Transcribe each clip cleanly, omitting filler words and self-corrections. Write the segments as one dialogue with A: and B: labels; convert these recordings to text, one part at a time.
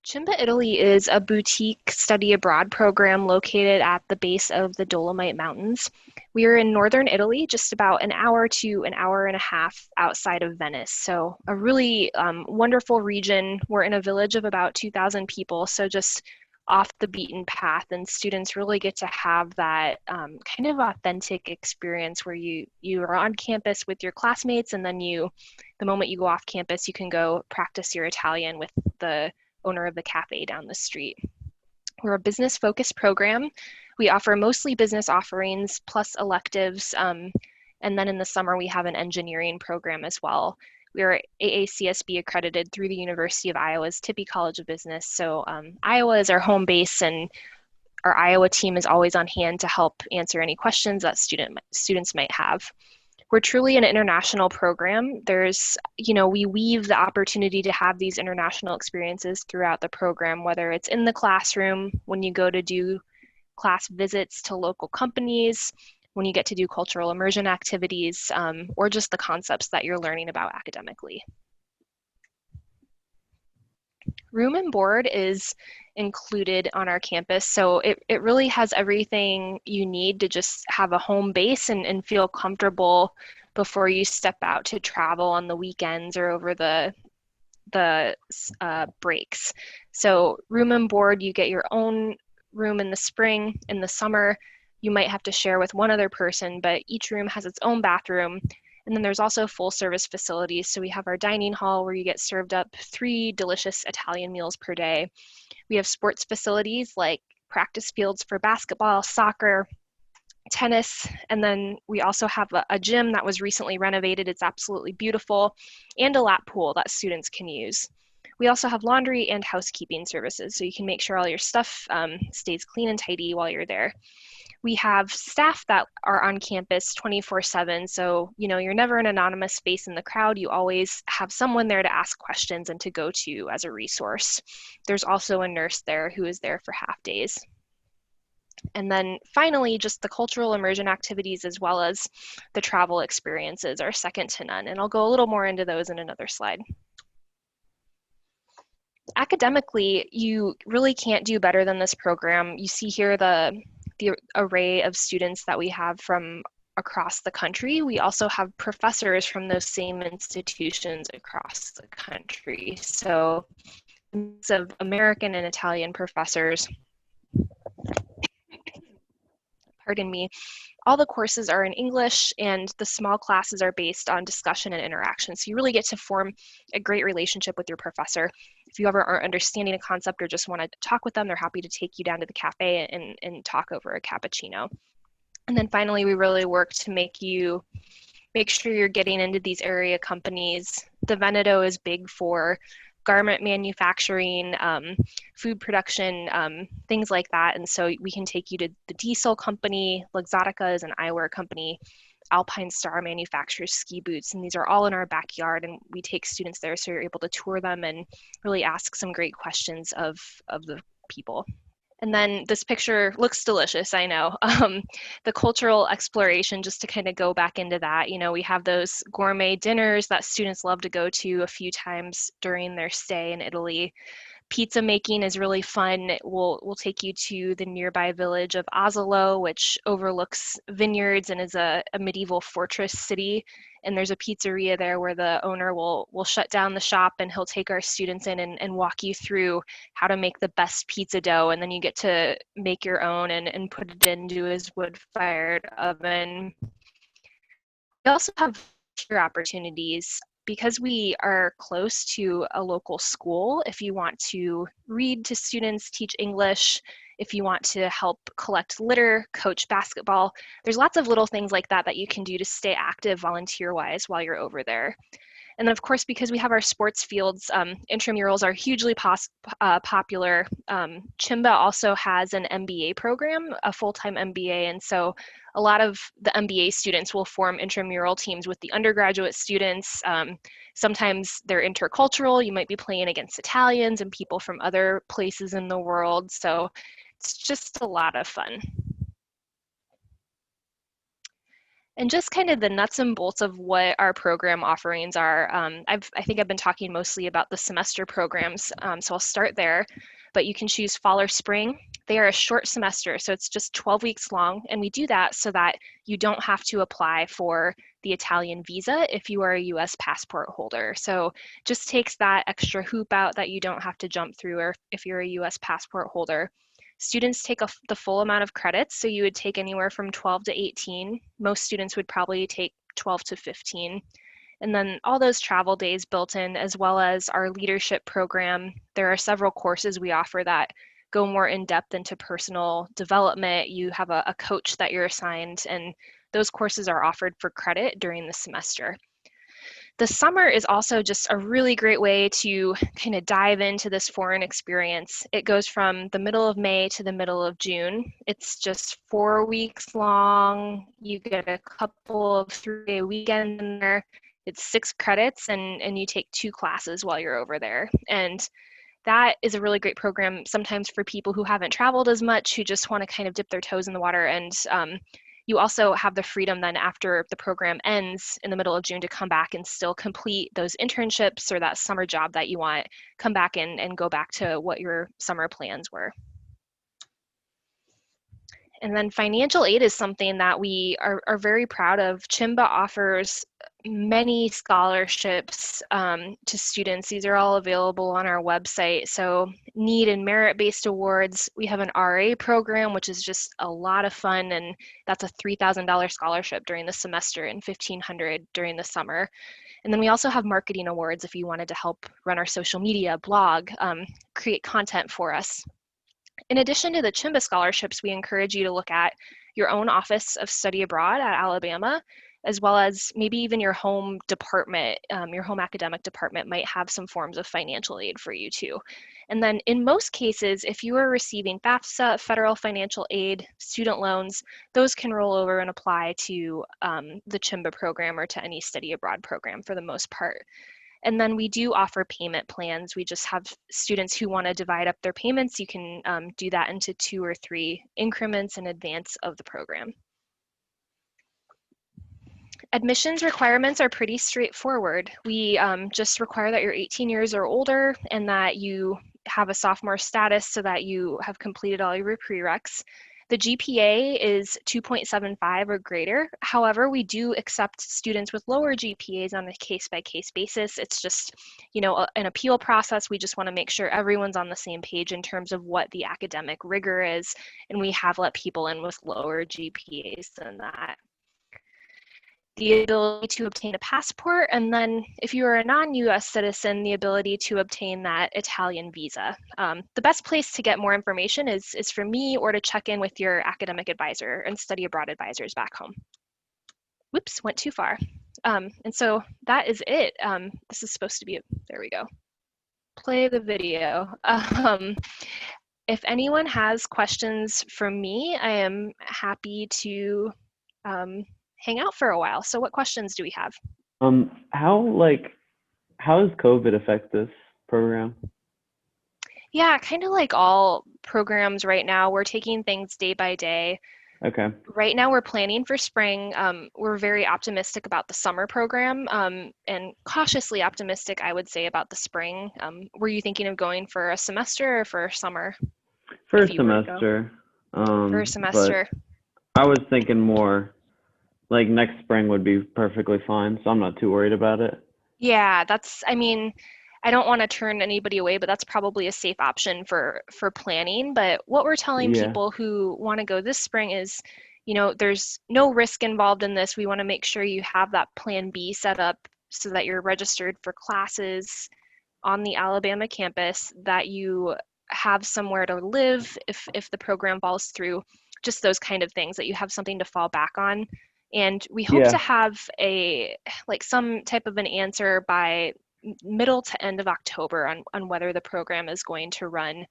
A: CIMBA Italy is a boutique study abroad program located at the base of the Dolomite Mountains. We are in northern Italy, just about an hour to an hour and a half outside of Venice. So, a really wonderful region. We're in a village of about 2,000 people, so just off the beaten path, and students really get to have that kind of authentic experience where you are on campus with your classmates, and then the moment you go off campus, you can go practice your Italian with the owner of the cafe down the street. We're a business-focused program. We offer mostly business offerings plus electives, and then in the summer we have an engineering program as well. We are AACSB accredited through the University of Iowa's Tippie College of Business. So Iowa is our home base, and our Iowa team is always on hand to help answer any questions that students might have. We're truly an international program. We weave the opportunity to have these international experiences throughout the program, whether it's in the classroom, when you go to do class visits to local companies, when you get to do cultural immersion activities, or just the concepts that you're learning about academically. Room and board is included on our campus, so it really has everything you need to just have a home base and feel comfortable before you step out to travel on the weekends or over the breaks. So room and board, you get your own room in the spring. In the summer, you might have to share with one other person, but each room has its own bathroom. And then there's also full service facilities. So we have our dining hall where you get served up 3 delicious Italian meals per day. We have sports facilities like practice fields for basketball, soccer, tennis, and then we also have a gym that was recently renovated. It's absolutely beautiful, and a lap pool that students can use. We also have laundry and housekeeping services, so you can make sure all your stuff stays clean and tidy while you're there. We have staff that are on campus 24/7, so you're never an anonymous face in the crowd. You always have someone there to ask questions and to go to as a resource. There's also a nurse there who is there for half days. And then finally, just the cultural immersion activities as well as the travel experiences are second to none. And I'll go a little more into those in another slide. Academically, you really can't do better than this program. You see here the array of students that we have from across the country. We also have professors from those same institutions across the country. So a mix of American and Italian professors. Pardon me. All the courses are in English, and the small classes are based on discussion and interaction. So you really get to form a great relationship with your professor. If you ever aren't understanding a concept or just want to talk with them, they're happy to take you down to the cafe and talk over a cappuccino. And then finally, we really work to make sure you're getting into these area companies. The Veneto is big for garment manufacturing, food production, things like that. And so we can take you to the Diesel company. Luxottica is an eyewear company. Alpine Star manufactures ski boots, and these are all in our backyard, and we take students there so you're able to tour them and really ask some great questions of the people. And then this picture looks delicious, I know. The cultural exploration, just to kind of go back into that, we have those gourmet dinners that students love to go to a few times during their stay in Italy. Pizza making is really fun. We'll take you to the nearby village of Asolo, which overlooks vineyards and is a medieval fortress city. And there's a pizzeria there where the owner will shut down the shop, and he'll take our students in and walk you through how to make the best pizza dough. And then you get to make your own and put it into his wood-fired oven. We also have opportunities because we are close to a local school. If you want to read to students, teach English, if you want to help collect litter, coach basketball, there's lots of little things like that you can do to stay active volunteer-wise while you're over there. And then, of course, because we have our sports fields, intramurals are hugely popular. CIMBA also has an MBA program, a full-time MBA, and so a lot of the MBA students will form intramural teams with the undergraduate students. Sometimes they're intercultural. You might be playing against Italians and people from other places in the world, so it's just a lot of fun. And just kind of the nuts and bolts of what our program offerings are. I think I've been talking mostly about the semester programs, so I'll start there. But you can choose fall or spring. They are a short semester, so it's just 12 weeks long, and we do that so that you don't have to apply for the Italian visa if you are a US passport holder. So just takes that extra hoop out that you don't have to jump through or if you're a US passport holder. Students take the full amount of credits, so you would take anywhere from 12 to 18. Most students would probably take 12 to 15. And then all those travel days built in, as well as our leadership program. There are several courses we offer that go more in depth into personal development. You have a coach that you're assigned, and those courses are offered for credit during the semester. The summer is also just a really great way to kind of dive into this foreign experience. It goes from the middle of May to the middle of June. It's just 4 weeks long. You get a couple of 3-day weekends in there. It's 6 credits, and you take 2 classes while you're over there. And that is a really great program sometimes for people who haven't traveled as much, who just want to kind of dip their toes in the water. And you also have the freedom then after the program ends in the middle of June to come back and still complete those internships or that summer job that you want, come back and go back to what your summer plans were. And then financial aid is something that we are very proud of. CIMBA offers many scholarships to students. These are all available on our website. So need and merit-based awards. We have an RA program, which is just a lot of fun, and that's a $3,000 scholarship during the semester and $1,500 during the summer. And then we also have marketing awards if you wanted to help run our social media, blog, create content for us. In addition to the CIMBA scholarships, we encourage you to look at your own Office of Study Abroad at Alabama, as well as maybe even your home department, your home academic department might have some forms of financial aid for you too. And then in most cases, if you are receiving FAFSA, federal financial aid, student loans, those can roll over and apply to the CIMBA program or to any study abroad program for the most part. And then we do offer payment plans. We just have students who want to divide up their payments. You can do that into 2 or 3 increments in advance of the program. Admissions requirements are pretty straightforward. We just require that you're 18 years or older and that you have a sophomore status so that you have completed all your prereqs. The GPA is 2.75 or greater. However, we do accept students with lower GPAs on a case-by-case basis. It's just, an appeal process. We just want to make sure everyone's on the same page in terms of what the academic rigor is, and we have let people in with lower GPAs than that. The ability to obtain a passport, and then if you are a non-US citizen, the ability to obtain that Italian visa. The best place to get more information is from me or to check in with your academic advisor and study abroad advisors back home. Whoops, went too far. And so that is it. This is supposed to be, there we go. Play the video. If anyone has questions from me, I am happy to hang out for a while. So what questions do we have?
B: How does COVID affect this program?
A: Yeah, kind of like all programs right now, we're taking things day by day.
B: Okay.
A: Right now we're planning for spring. We're very optimistic about the summer program and cautiously optimistic, I would say, about the spring. Were you thinking of going for a semester or for summer?
B: For a semester.
A: For a semester.
B: But I was thinking more like next spring would be perfectly fine, so I'm not too worried about it.
A: Yeah, I don't want to turn anybody away, but that's probably a safe option for planning. But what we're telling
B: Yeah.
A: people who want to go this spring is, there's no risk involved in this. We want to make sure you have that plan B set up so that you're registered for classes on the Alabama campus, that you have somewhere to live if the program falls through, just those kind of things, that you have something to fall back on. And we hope to
B: Yeah.
A: have some type of an answer by middle to end of October on whether the program is going to run.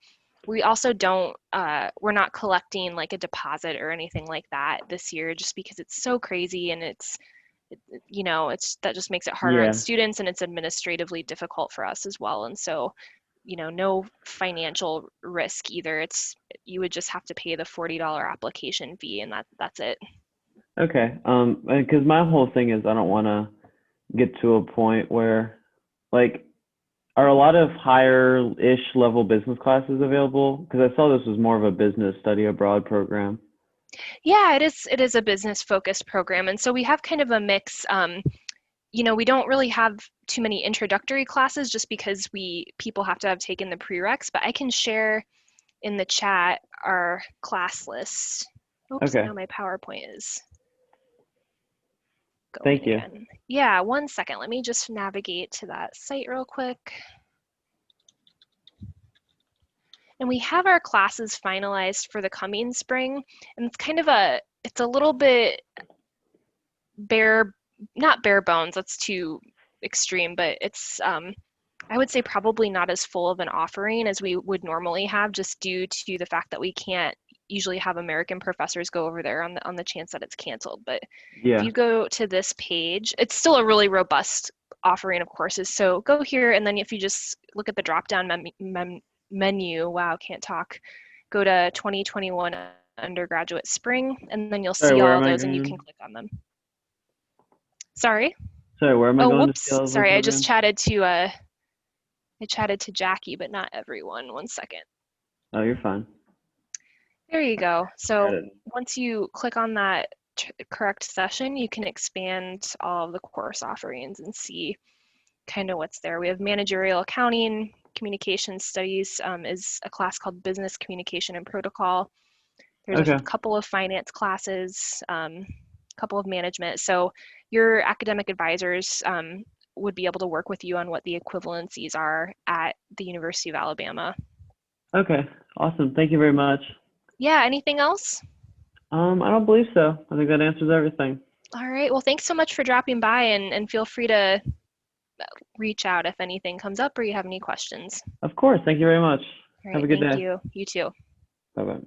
A: We also we're not collecting like a deposit or anything like that this year, just because it's so crazy, and that just makes it harder on
B: Yeah.
A: students, and it's administratively difficult for us as well. And so, no financial risk either. You would just have to pay the $40 application fee, and that's it.
B: Okay. Because my whole thing is I don't want to get to a point where, like, are a lot of higher-ish level business classes available? Because I saw this was more of a business study abroad program.
A: Yeah, it is a business focused program. And so we have kind of a mix. We don't really have too many introductory classes just because people have to have taken the prereqs, but I can share in the chat our class list. Oops,
B: Okay.
A: now my PowerPoint is going
B: Thank you.
A: again. Yeah, one second. Let me just navigate to that site real quick. And we have our classes finalized for the coming spring, and it's a little bit bare, not bare bones, that's too extreme, but it's I would say probably not as full of an offering as we would normally have, just due to the fact that we can't usually have American professors go over there on the chance that it's canceled. But if
B: Yeah.
A: you go to this page, it's still a really robust offering of courses. So go here, and then if you just look at the drop-down menu, wow, can't talk, go to 2021 undergraduate spring, and then you'll
B: Sorry,
A: see
B: where
A: all
B: am
A: of
B: I
A: those, and you can
B: going?
A: click on them. Sorry.
B: Sorry, where am I
A: Oh,
B: going to see
A: whoops.
B: all of those
A: Sorry,
B: programs?
A: I chatted to Jackie, but not everyone. One second.
B: Oh, you're fine.
A: There you go.
B: Got
A: So
B: it.
A: once you click on that correct session, you can expand all of the course offerings and see kind of what's there. We have managerial accounting, communication studies is a class called business communication and protocol. There's a
B: Okay.
A: couple of finance classes, a couple of management. So your academic advisors would be able to work with you on what the equivalencies are at the University of Alabama.
B: Okay. Awesome. Thank you very much.
A: Yeah, anything else?
B: I don't believe so. I think that answers everything.
A: All right. Well, thanks so much for dropping by, and feel free to reach out if anything comes up or you have any questions.
B: Of course. Thank you very much.
A: All
B: Have
A: right.
B: a good
A: Thank
B: day.
A: you. You too.
B: Bye bye.